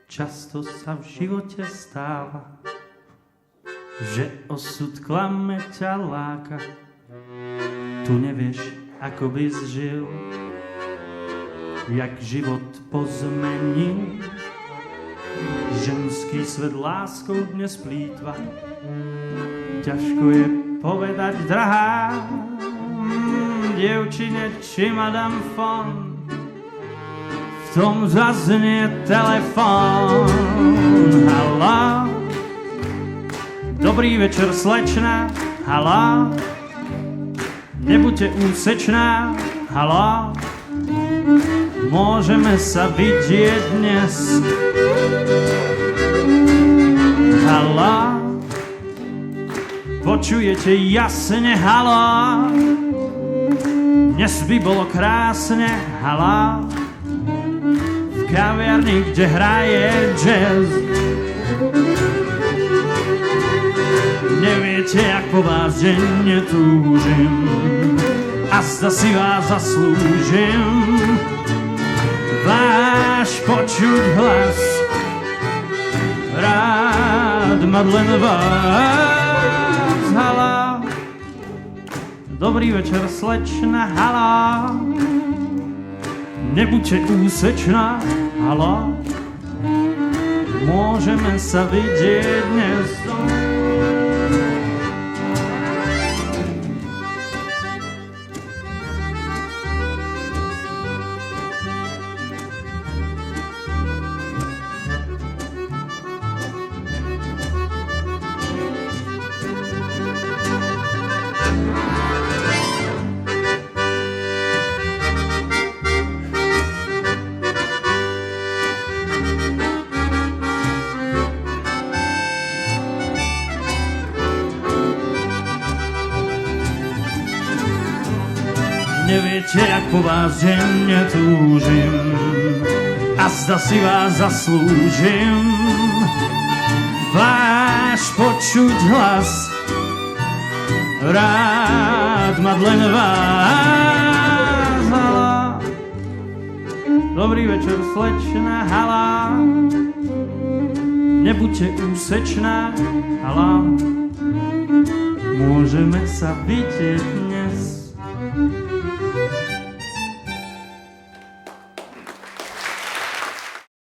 Často sa v živote stáva, že osud klame ťa láka. Tu nevieš, ako by žil, jak život pozmenil. Ženský svet láskou dnes plýtva, ťažko je povedať, drahá, dievčine či madame Fon. V tom zaznie telefón. Haló, dobrý večer, slečna. Haló, nebuďte úsečná. Haló, môžeme sa vidieť dnes. Haló, počujete jasne? Haló, dnes by bolo krásne. Haló, v kaviarni, kde hraje jazz. Neviete, jak po vás denne túžim, a zda si vás zaslúžim. Váš počuť hlas, rád mať len vás. Haló, dobrý večer, slečna. Haló, nebuďte úsečná. Haló, môžeme sa vidieť dnes. Neviete, jak po vás denne túžim, a zda si vás zaslúžim. Váš počuť hlas, rád mať len vás. Haló, dobrý večer, slečna. Haló, nebuďte úsečná. Haló, môžeme sa vidieť.